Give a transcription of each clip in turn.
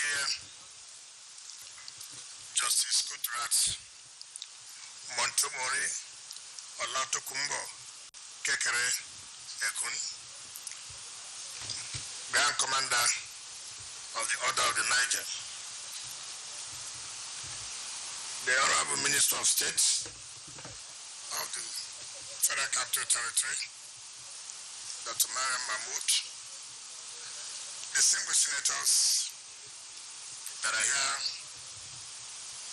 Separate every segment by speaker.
Speaker 1: Nigeria, Justice Kudrat Montgomery Olatokumbo Kekere Ekun, Grand Commander of the Order of the Niger, the Honorable Minister of State of the Federal Capital Territory, Dr. Mariam Mahmoud, distinguished senators that are here,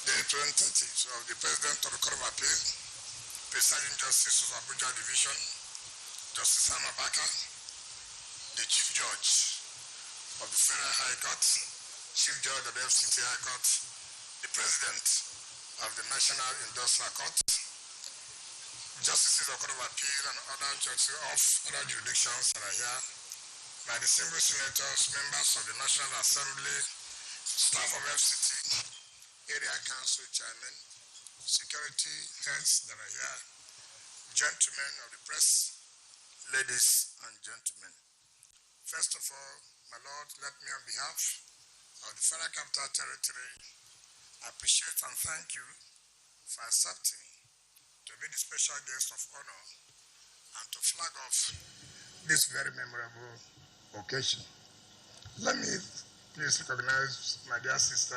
Speaker 1: the representatives of the President of the Court of Appeal, Presiding Justice of Abuja Division, Justice Amabaka, the Chief Judge of the Federal High Court, Chief Judge of the FCT High Court, the President of the National Industrial Court, Justices of the Court of Appeal and other judges of other jurisdictions that are here, my distinguished senators, members of the National Assembly, staff of FCT, area council chairmen, security heads that are here, gentlemen of the press, ladies and gentlemen. First of all, my Lord, let me on behalf of the Federal Capital Territory appreciate and thank you for accepting to be the special guest of honor and to flag off this very memorable occasion. Let me please recognize my dear sister,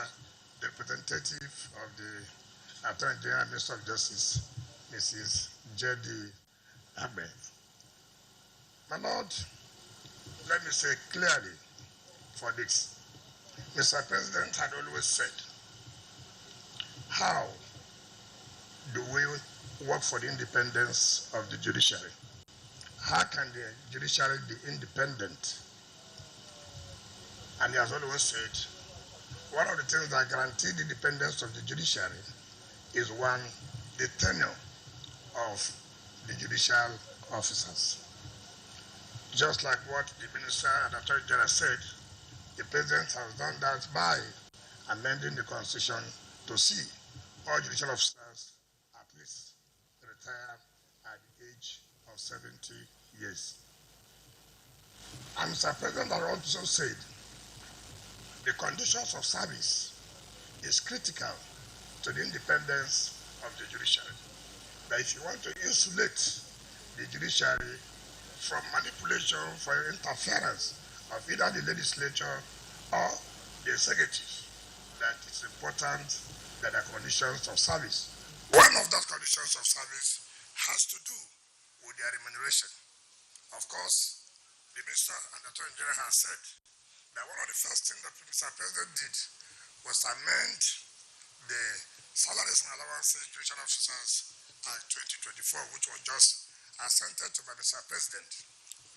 Speaker 1: the representative of the Attorney General, Minister of Justice, Mrs. J.D. Agbe. My Lord, let me say clearly for this. Mr. President had always said, how do we work for the independence of the judiciary? How can the judiciary be independent? And he has always said, one of the things that guarantee the independence of the judiciary is one, the tenure of the judicial officers. Just like what the Minister and Attorney General said, the President has done that by amending the Constitution to see all judicial officers at least retire at the age of 70 years. And Mr. President has also said, the conditions of service is critical to the independence of the judiciary. That if you want to insulate the judiciary from manipulation, from interference of either the legislature or the executive, that it's important that the conditions of service. One of those conditions of service has to do with their remuneration. Of course, the Minister and the Attorney General has said that one of the first things that Mr. President did was amend the salaries and allowances judicial officers Act 2024, which was just assented to by Mr. President.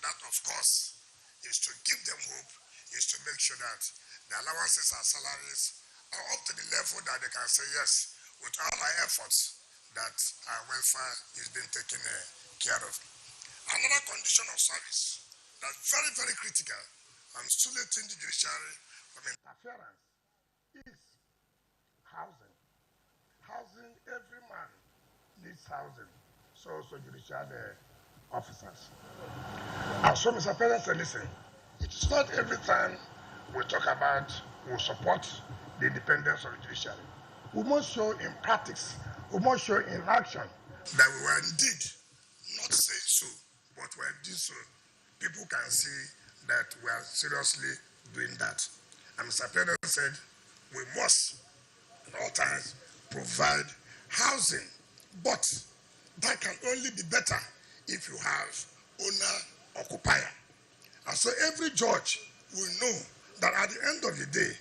Speaker 1: That, of course, is to give them hope, is to make sure that the allowances and salaries are up to the level that they can say, yes, with all our efforts, that our welfare is being taken care of. Another condition of service that's very, very critical and insulating the judiciary from interference is housing. Housing, every man needs housing. So also judicial officers. And so Mr. President said, listen, it's not every time we talk about, we support the independence of the judiciary. We must show in practice, we must show in action that we were indeed not saying so, but we are doing so. People can see that we are seriously doing that. And Mr. President said, we must at all times provide housing, but that can only be better if you have owner-occupier. And so every judge will know that at the end of the day,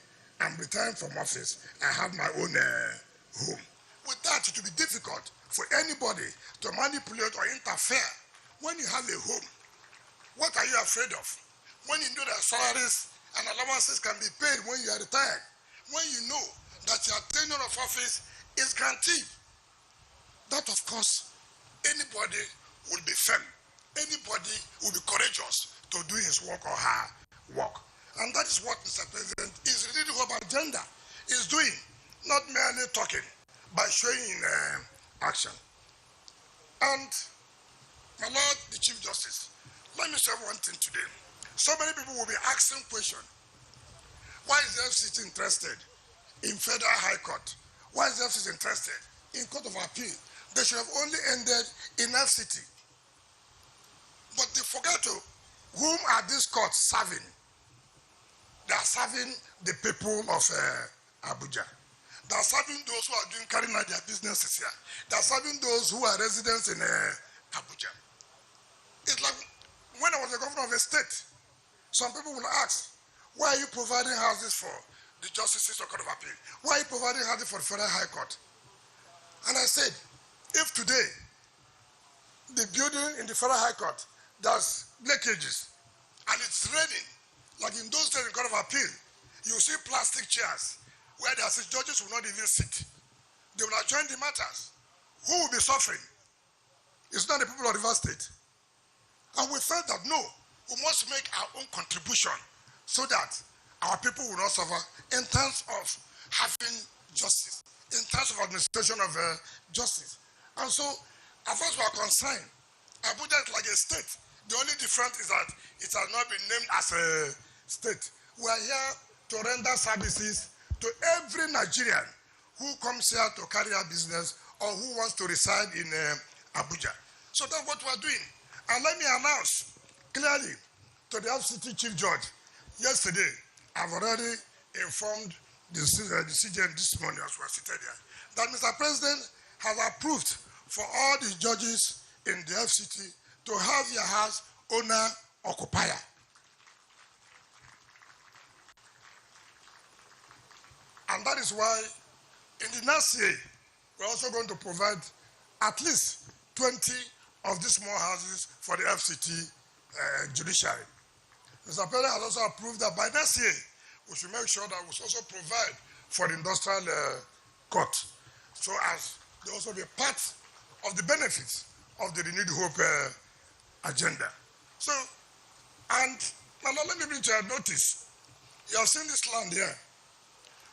Speaker 1: I'm retiring from office, I have my own home. With that, it will be difficult for anybody to manipulate or interfere. When you have a home, what are you afraid of? When you know that salaries and allowances can be paid when you are retired, when you know that your tenure of office is guaranteed, that of course, anybody will be firm. Anybody will be courageous to do his work or her work. And that is what Mr. President is really the whole agenda is doing, not merely talking, but showing in action. And my Lord, the Chief Justice, let me say one thing today. So many people will be asking questions. Why is the FCT interested in Federal High Court? Why is the FCT interested in Court of Appeal? They should have only ended in FCT. But they forget to, whom are these courts serving? They are serving the people of Abuja. They are serving those who are carrying out their businesses here. They are serving those who are residents in Abuja. It's like when I was the governor of a state, some people will ask, why are you providing houses for the justices of Court of Appeal? Why are you providing houses for the Federal High Court? And I said, if today the building in the Federal High Court does leakages and it's raining, like in those days in Court of Appeal, you see plastic chairs where the judges will not even sit. They will adjourn the matters. Who will be suffering? It's not the people of River State. And we felt that no, we must make our own contribution so that our people will not suffer in terms of having justice, in terms of administration of justice. And so, as far as we are concerned, Abuja is like a state. The only difference is that it has not been named as a state. We are here to render services to every Nigerian who comes here to carry out business or who wants to reside in Abuja. So that's what we are doing. And let me announce clearly to the FCT Chief Judge, yesterday, I've already informed the CJN this morning as we are seated here, that Mr. President has approved for all the judges in the FCT to have their house owner occupier. And that is why in the next year, we're also going to provide at least 20 of these small houses for the FCT judiciary. Mr. President has also approved that by next year, we should make sure that we also provide for the industrial court, so as they also be part of the benefits of the Renewed Hope agenda. So, and now let me bring to your notice, you have seen this land here.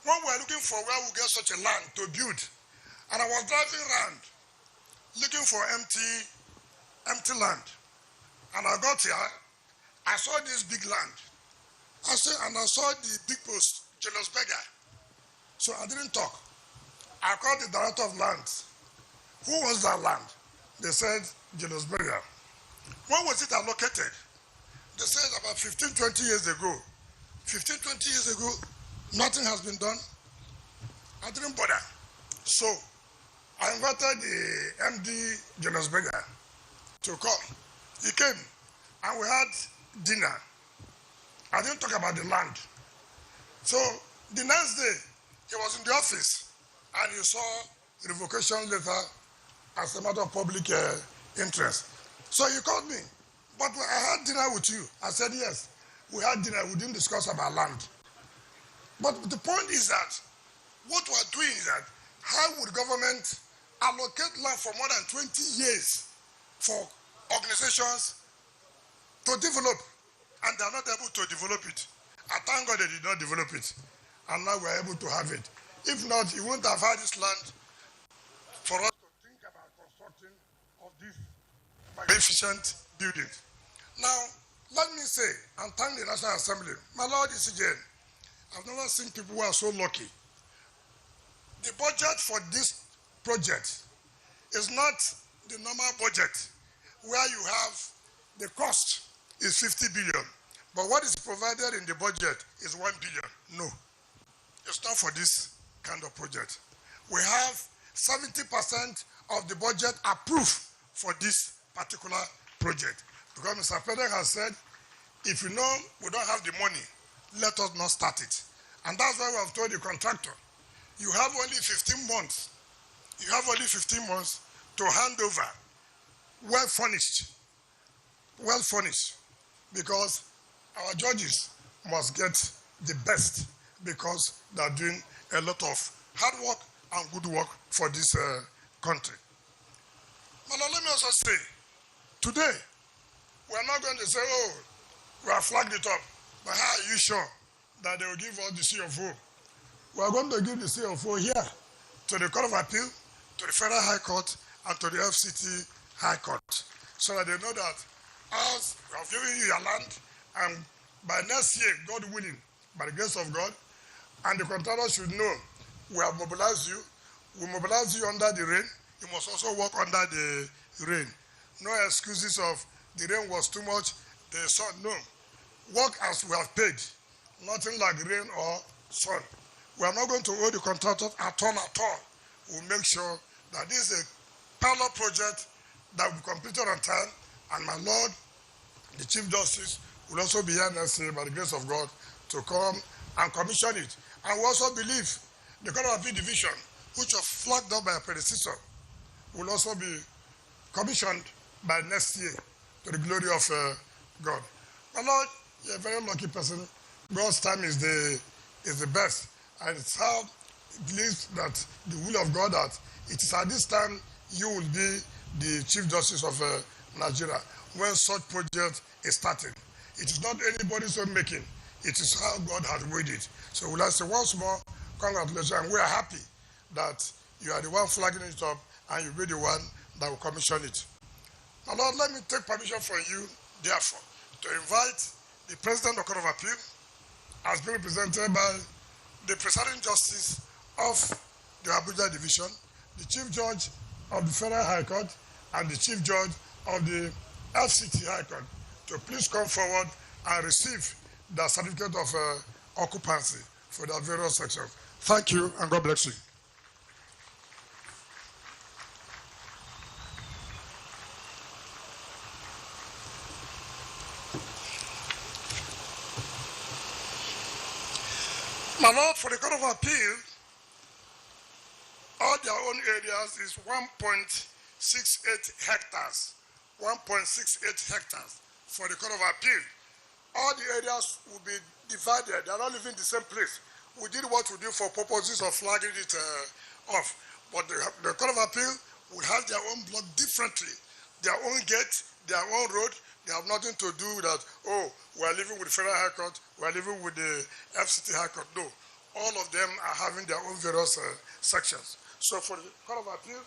Speaker 1: When we are looking for where we get such a land to build, and I was driving around looking for empty land, and I got here, I saw this big land. I saw the big post, Julius Berger. So I didn't talk. I called the director of lands. Who was that land? They said Julius Berger. When was it allocated? They said about 15, 20 years ago. 15, 20 years ago, nothing has been done. I didn't bother. So I invited the MD Julius Berger to come. He came and we had dinner. I didn't talk about the land. So the next day, he was in the office and he saw the revocation letter as a matter of public interest. So he called me, but I had dinner with you. I said, yes, we had dinner, we didn't discuss about land. But the point is that what we're doing is that how would government allocate land for more than 20 years for organizations to develop, and they're not able to develop it. I thank God they did not develop it, and now we're able to have it. If not, you wouldn't have had this land for us to think about constructing of these magnificent buildings. Now, let me say, and thank the National Assembly, my Lord CJN, I've never seen people who are so lucky. The budget for this project is not the normal budget where you have the cost is 50 billion, but what is provided in the budget is 1 billion. No, it's not for this kind of project. We have 70% of the budget approved for this particular project, because Mr. President has said, if you know we don't have the money, let us not start it. And that's why we have told the contractor, you have only 15 months. You have only 15 months to hand over well furnished, because our judges must get the best, because they are doing a lot of hard work and good work for this country. But now let me also say, today, we are not going to say, oh, we have flagged it up, but how are you sure that they will give us the CFO? We are going to give the CFO here to the Court of Appeal, to the Federal High Court, and to the FCT High Court, so that they know that as we have given you your land, and by next year, God willing, by the grace of God, and the contractor should know we have mobilized you. We mobilize you under the rain. You must also work under the rain. No excuses of the rain was too much, the sun. No. Work as we have paid. Nothing like rain or sun. We are not going to owe the contractors at all. We'll make sure that this is a pilot project that will be completed on time, and my Lord, the Chief Justice, will also be here next year by the grace of God to come and commission it. And we also believe the Court of Appeal Division, which was flagged up by a predecessor, will also be commissioned by next year to the glory of God. My Lord, you're a very lucky person. God's time is the best. And it's how it believes that the will of God that it is at this time you will be the Chief Justice of Nigeria when such project is starting. It is not anybody's own making. It is how God has made it. So we'll say once more, congratulations. And we are happy that you are the one flagging it up and you'll be the one that will commission it. Now, Lord, let me take permission from you, therefore, to invite the President of the Court of Appeal, as being represented by the Presiding Justice of the Abuja Division, the Chief Judge of the Federal High Court, and the Chief Judge of the FCT High Court to please come forward and receive the certificate of occupancy for their various sections. Thank you, and God bless you. My Lord, for the Court of Appeal, all their own areas is 1.68 hectares. 1.68 hectares for the Court of Appeal. All the areas will be divided. They are not living in the same place. We did what we did for purposes of flagging it off. But the Court of Appeal will have their own block differently. Their own gate, their own road. They have nothing to do with that, oh, we are living with the Federal High Court, we are living with the FCT High Court. No. All of them are having their own various sections. So for the Court of Appeal,